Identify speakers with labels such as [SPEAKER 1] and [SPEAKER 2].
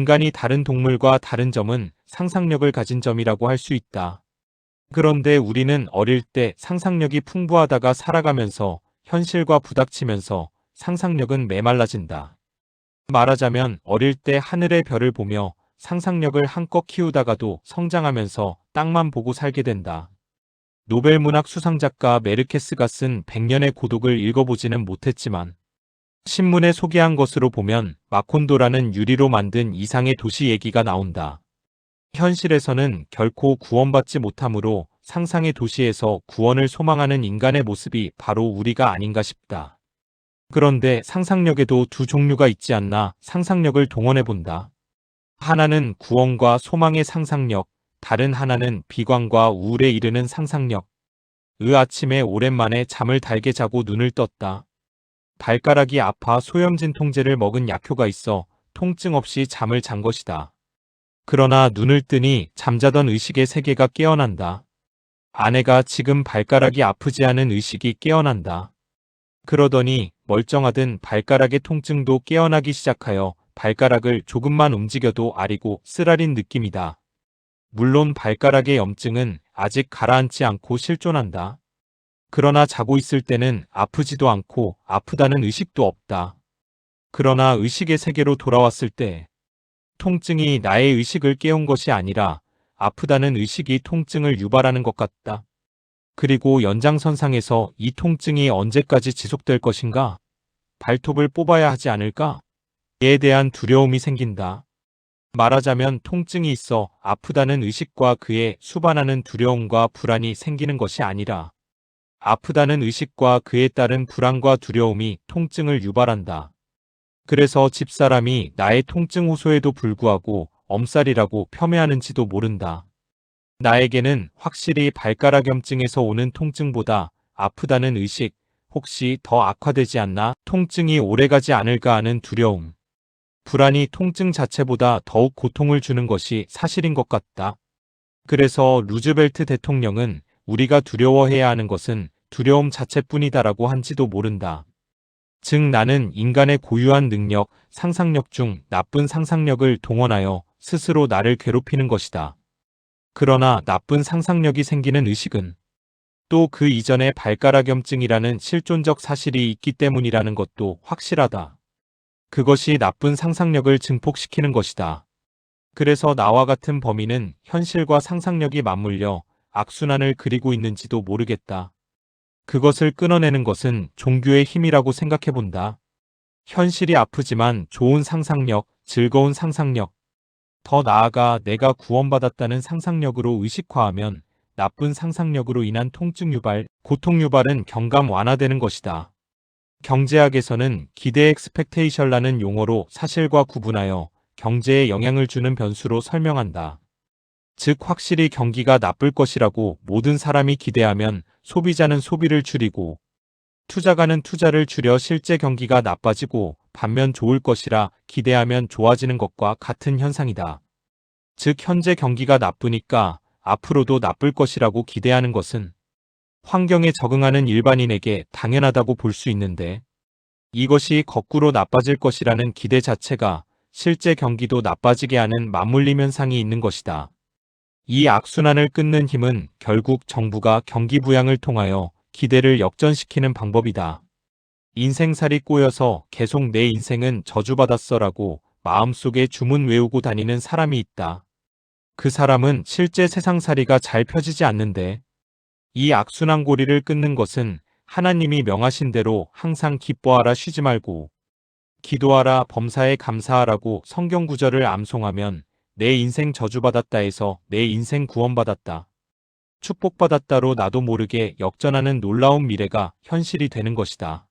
[SPEAKER 1] 인간이 다른 동물과 다른 점은 상상력을 가진 점이라고 할 수 있다. 그런데 우리는 어릴 때 상상력이 풍부하다가 살아가면서 현실과 부닥치면서 상상력은 메말라진다. 말하자면 어릴 때 하늘의 별을 보며 상상력을 한껏 키우다가도 성장하면서 땅만 보고 살게 된다. 노벨 문학 수상작가 메르케스가 쓴 100년의 고독을 읽어보지는 못했지만 신문에 소개한 것으로 보면 마콘도라는 유리로 만든 이상의 도시 얘기가 나온다. 현실에서는 결코 구원받지 못하므로 상상의 도시에서 구원을 소망하는 인간의 모습이 바로 우리가 아닌가 싶다. 그런데 상상력에도 두 종류가 있지 않나 상상력을 동원해본다. 하나는 구원과 소망의 상상력, 다른 하나는 비관과 우울에 이르는 상상력. 아침에 오랜만에 잠을 달게 자고 눈을 떴다. 발가락이 아파 소염진 통제를 먹은 약효가 있어 통증 없이 잠을 잔 것이다. 그러나 눈을 뜨니 잠자던 의식의 세계가 깨어난다. 아내가 지금 발가락이 아프지 않은 의식이 깨어난다. 그러더니 멀쩡하던 발가락의 통증도 깨어나기 시작하여 발가락을 조금만 움직여도 아리고 쓰라린 느낌이다. 물론 발가락의 염증은 아직 가라앉지 않고 실존한다. 그러나 자고 있을 때는 아프지도 않고 아프다는 의식도 없다. 그러나 의식의 세계로 돌아왔을 때 통증이 나의 의식을 깨운 것이 아니라 아프다는 의식이 통증을 유발하는 것 같다. 그리고 연장선상에서 이 통증이 언제까지 지속될 것인가? 발톱을 뽑아야 하지 않을까? 에 대한 두려움이 생긴다. 말하자면 통증이 있어 아프다는 의식과 그에 수반하는 두려움과 불안이 생기는 것이 아니라 아프다는 의식과 그에 따른 불안과 두려움이 통증을 유발한다. 그래서 집사람이 나의 통증 호소에도 불구하고 엄살이라고 폄훼하는지도 모른다. 나에게는 확실히 발가락 염증에서 오는 통증보다 아프다는 의식, 혹시 더 악화되지 않나, 통증이 오래가지 않을까 하는 두려움. 불안이 통증 자체보다 더욱 고통을 주는 것이 사실인 것 같다. 그래서 루즈벨트 대통령은 우리가 두려워해야 하는 것은 두려움 자체뿐이다라고 한지도 모른다. 즉 나는 인간의 고유한 능력, 상상력 중 나쁜 상상력을 동원하여 스스로 나를 괴롭히는 것이다. 그러나 나쁜 상상력이 생기는 의식은 또 그 이전에 발가락 염증이라는 실존적 사실이 있기 때문이라는 것도 확실하다. 그것이 나쁜 상상력을 증폭시키는 것이다. 그래서 나와 같은 범인은 현실과 상상력이 맞물려 악순환을 그리고 있는지도 모르겠다. 그것을 끊어내는 것은 종교의 힘이라고 생각해본다. 현실이 아프지만 좋은 상상력, 즐거운 상상력, 더 나아가 내가 구원받았다는 상상력으로 의식화하면 나쁜 상상력으로 인한 통증 유발, 고통 유발은 경감 완화되는 것이다. 경제학에서는 기대 expectation라는 용어로 사실과 구분하여 경제에 영향을 주는 변수로 설명한다. 즉 확실히 경기가 나쁠 것이라고 모든 사람이 기대하면 소비자는 소비를 줄이고 투자가는 투자를 줄여 실제 경기가 나빠지고 반면 좋을 것이라 기대하면 좋아지는 것과 같은 현상이다. 즉 현재 경기가 나쁘니까 앞으로도 나쁠 것이라고 기대하는 것은 환경에 적응하는 일반인에게 당연하다고 볼 수 있는데 이것이 거꾸로 나빠질 것이라는 기대 자체가 실제 경기도 나빠지게 하는 맞물림 현상이 있는 것이다. 이 악순환을 끊는 힘은 결국 정부가 경기 부양을 통하여 기대를 역전시키는 방법이다. 인생살이 꼬여서 계속 내 인생은 저주받았어라고 마음속에 주문 외우고 다니는 사람이 있다. 그 사람은 실제 세상살이가 잘 펴지지 않는데 이 악순환 고리를 끊는 것은 하나님이 명하신 대로 항상 기뻐하라 쉬지 말고 기도하라 범사에 감사하라고 성경 구절을 암송하면 내 인생 저주받았다에서 내 인생 구원받았다. 축복받았다로 나도 모르게 역전하는 놀라운 미래가 현실이 되는 것이다.